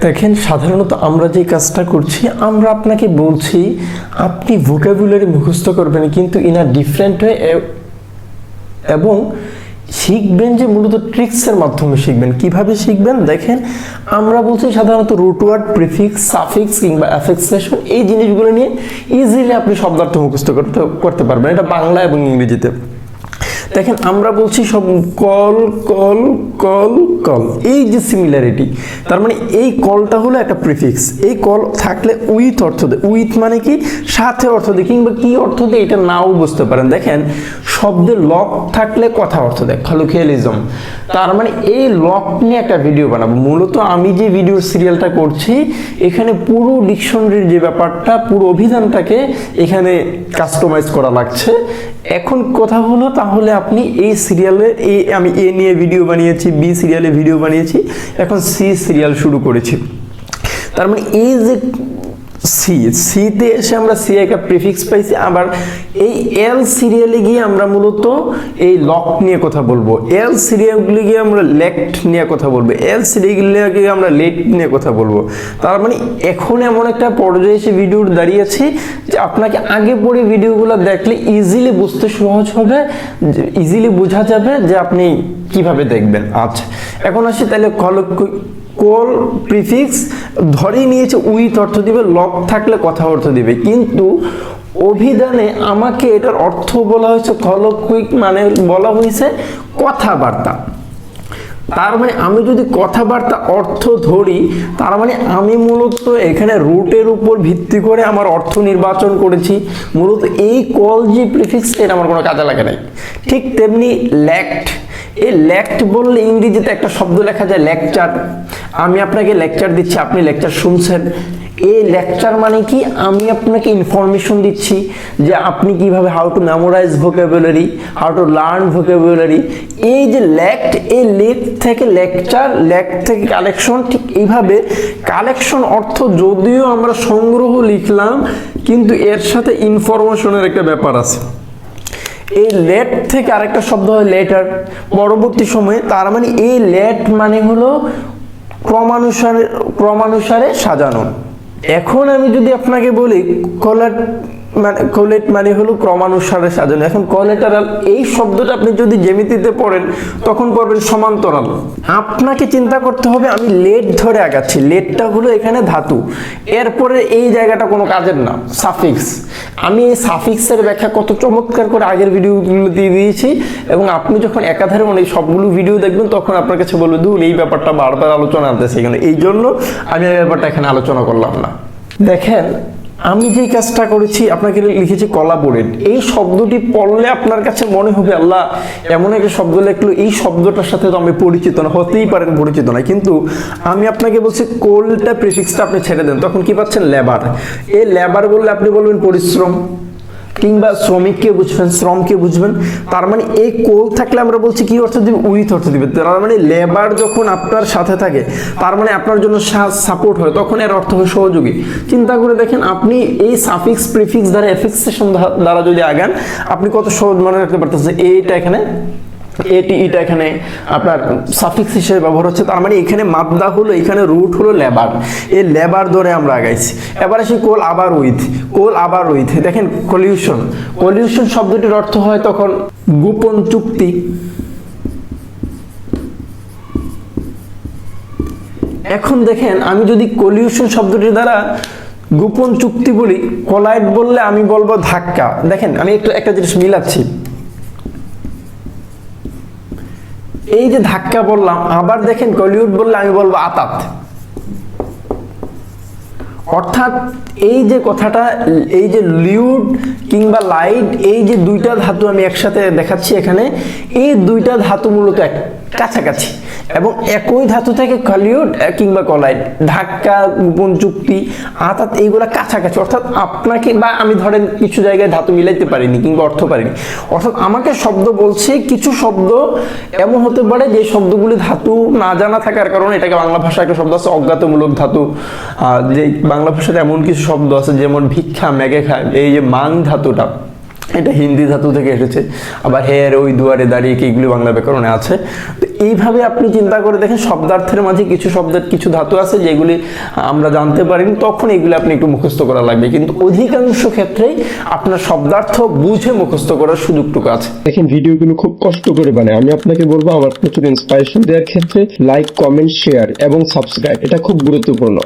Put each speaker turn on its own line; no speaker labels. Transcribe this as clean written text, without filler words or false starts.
দেখেন, সাধারণত আমরা যে কাজটা করছি, আমরা আপনাকে বলছি আপনি ভোকাবুলারি মুখস্থ করবেন, কিন্তু ইন আ ডিফারেন্ট ওয়ে, এবং শিখবেন যে মূলত ট্রিক্সের মাধ্যমে শিখবেন। কিভাবে শিখবেন? দেখেন, আমরা বলছি সাধারণত রুট ওয়ার্ড, প্রিফিক্স, সাফিক্স কিংবা অ্যাফেক্সেশন, এই জিনিসগুলো নিয়ে ইজিলি আপনি শব্দার্থ মুখস্থ করতে পারবেন, এটা বাংলা এবং ইংরেজিতে। দেখেন, আমরা বলছি সব কল কল কল কল, এই যে সিমিলারিটি, তার মানে এই কলটা হলো একটা প্রিফিক্স। এই কল থাকলে উইথ অর্থ দেয়। উইথ মানে কি? সাথে অর্থ দেয়, কিংবা কি অর্থ দেয় এটা নাও বুঝতে পারেন। দেখেন, শব্দে লক থাকলে কথা অর্থ দেয়, কলোকিয়ালিজম। তার মানে এই লক নিয়ে একটা ভিডিও বানাবো। মূলত আমি যে ভিডিও সিরিয়ালটা করছি, এখানে পুরো ডিকশনারির যে ব্যাপারটা, পুরো অভিধানটাকে এখানে কাস্টমাইজ করা লাগছে। এখন কথা হলো, তাহলে আপনি এই সিরিয়ালে আমি এ নিয়ে ভিডিও বানিয়েছি, বি সিরিয়ালে ভিডিও বানিয়েছি, এখন সি সিরিয়াল শুরু করেছি। তার মানে এই যে সিতে এসে আমরা সি একটা প্রিফিক্স পাইছি, আবার এই এল সিরিয়ালে গিয়ে আমরা মূলত এই লক নিয়ে কথা বলবো, এল সিরিয়ালে গিয়ে আমরা লেক্ট নিয়ে কথা বলবো, এল সিরিয়ালে গিয়ে আমরা লেট নিয়ে কথা বলবো। তার মানে এখন এমন একটা পর্যায়ে এসে ভিডিও দাঁড়িয়েছে যে আপনাকে আগে পরে ভিডিওগুলো দেখলে ইজিলি বুঝতে সহজ হবে, ইজিলি বোঝা যাবে যে আপনি কিভাবে দেখবেন। আচ্ছা, এখন আসি তাহলে কল প্রিফিক্স ধরেই নিয়েছে উইথ অর্থ দিবে, লক থাকলে কথা অর্থ দিবে, কিন্তু অভিধানে আমাকে এটার অর্থ বলা হয়েছে কলোকুইক, মানে বলা হয়েছে কথাবার্তা। তার মানে আমি যদি কথাবার্তা অর্থ ধরি, তার মানে আমি মূলত এখানে রুটের উপর ভিত্তি করে আমার অর্থ নির্বাচন করেছি। মূলত এই কল যে প্রিফিক্স, এটা আমার কোনো কাজে লাগে নাই। ঠিক তেমনি ল্যাক্ট, এই ল্যাক্ট বললে ইংরেজিতে একটা শব্দ লেখা যায় লেকচার। আমি আপনাকে লেকচার দিচ্ছি, আপনি লেকচার শুনছেন। এই লেকচার মানে কি? আমি আপনাকে ইনফরমেশন দিচ্ছি যে আপনি কিভাবে how to memorise vocabulary, how to learn vocabulary. এই যে লেক্ট, এই লেক্ট থেকে লেকচার, লেক্ট থেকে কালেকশন, ঠিক এইভাবে কালেকশন অর্থ যদিও আমরা সংগ্রহ লিখলাম, কিন্তু এর সাথে ইনফরমেশনের একটা ব্যাপার আছে। এই লেট থেকে আরেকটা শব্দ হয় লেটার পরবর্তী সময়ে। তার মানে এই লেট মানে হলো ক্রমানুসারে সাজানো। এখন আমি যদি আপনাকে বলি কোলেট মানে হলো ক্রমানুসারে সাজানো। এখন কোলেটারাল এই শব্দটা আপনি যদি জ্যামিতিতে পড়েন, তখন পড়বেন সমান্তরাল। আপনাকে চিন্তা করতে হবে আমি লেট ধরে আগাচ্ছি, লেটটা হলো এখানে ধাতু, এরপরে এই জায়গাটা কোনো কাজের না, সাফিক্স। আমি এই সাফিক্সের ব্যাখ্যা কত চমৎকার করে আগের ভিডিওগুলো দিয়ে দিয়েছি, এবং আপনি যখন একাধারে মানে সবগুলো ভিডিও দেখবেন, তখন আপনার কাছে বলবে দূর এই ব্যাপারটা বারবার আলোচনা আনতেছে এখানে, এই জন্য আমি এই ব্যাপারটা এখানে আলোচনা করলাম না। দেখেন, আমি যে কাজটা করেছি, আপনাকে লিখেছি কোলাবোরেট। এই শব্দটি পড়লে আপনার কাছে মনে হবে আল্লাহ এমন একটা শব্দ লিখলো, এই শব্দটার সাথে তো আমি পরিচিত না, হতেই পারেন পরিচিত না, কিন্তু আমি আপনাকে বলছি কোলটা প্রিফিক্সটা আপনি ছেড়ে দেন, তখন কি পাচ্ছেন? লেবার। এই লেবার বললে আপনি বলবেন পরিশ্রম, কিংবা শ্রমিককে বুঝবেন, শ্রমকে বুঝবেন। তার মানে এই কোল থাকলে আমরা বলছি কি অর্থ দিবে? উইথ অর্থ দিবে। তার মানে লেবার যখন আপনার সাথে থাকে, তার মানে আপনার জন্য সাপোর্ট হয়, তখন এর অর্থ হয় সহযোগী। চিন্তা করে দেখেন, আপনি এই সাফিক্স প্রিফিক্স দ্বারা এফিক্সেশন দ্বারা যদি আগান, আপনি কত সহজ মনে রাখতে পারতেছেন। এইটা এখানে এটা এখানে আপনার সাফিক্স হিসেবে ব্যবহার হচ্ছে। তার মানে এখানে মাদ্দা হলো, এখানে রুট হলো লেবার, এই লেবার ধরে আমরা আগাইছি। এবার আসি কোল আবার উইথ, কোল আবার উইথ। দেখেন, কলিউশন, কলিউশন শব্দটির অর্থ হয় তখন গোপন চুক্তি। এখন দেখেন, আমি যদি কলিউশন শব্দটির দ্বারা গোপন চুক্তি বলি, কোলাইড বললে আমি বলবো ধাক্কা। দেখেন, আমি একটা জিনিস মিলাচ্ছি, এই যে ধাক্কা বললাম, আবার দেখেন কলিউড বললে আমি বলবো আতাত। অর্থাৎ এই যে কথাটা, এই যে লিউড কিংবা লাইট, এই যে দুইটা ধাতু আমি একসাথে দেখাচ্ছি এখানে, এই দুইটা ধাতু মূলত কাছাকাছি, এবং একই ধাতু থেকে কলিউড কিংবা কলাইড, ধাক্কা, গোপন চুক্তি, আতাত, এইগুলা কাছাকাছি। অর্থাৎ আপনাকে বা আমি ধরেন কিছু জায়গায় ধাতু মিলাইতে পারিনি কিংবা অর্থ পারিনি, অর্থাৎ আমাকে শব্দ বলছে, কিছু শব্দ এমন হতে পারে যে শব্দগুলি ধাতু না জানা থাকার কারণে, এটাকে বাংলা ভাষায় একটা শব্দ আছে অজ্ঞাতমূলক ধাতু। যে বাংলা ভাষাতে এমন কিছু শব্দ আছে যেমন ভিক্ষা, মেঘে খায়, এই যে মান ধাতুটা, এটা হিন্দি ধাতু থেকে এসেছে। আবার হের, ওই দুয়ারে দাঁড়িয়ে, কি এগুলি বাংলা ব্যাকরণে আছে। তো এইভাবে আপনি চিন্তা করে দেখেন, শব্দার্থের মাঝে কিছু শব্দের কিছু ধাতু আছে যেগুলি আমরা জানতে পারিনি, তখন এগুলি আপনি একটু মুখস্থ করা লাগবে, কিন্তু অধিকাংশ ক্ষেত্রেই আপনার শব্দার্থ বুঝে মুখস্থ করার সুযোগটুকু আছে।
দেখেন ভিডিওগুলো খুব কষ্ট করে বানায়, আমি আপনাকে বলবো আমার প্রচুর ইন্সপিরেশন দেওয়ার ক্ষেত্রে লাইক, কমেন্ট, শেয়ার এবং সাবস্ক্রাইব এটা খুব গুরুত্বপূর্ণ।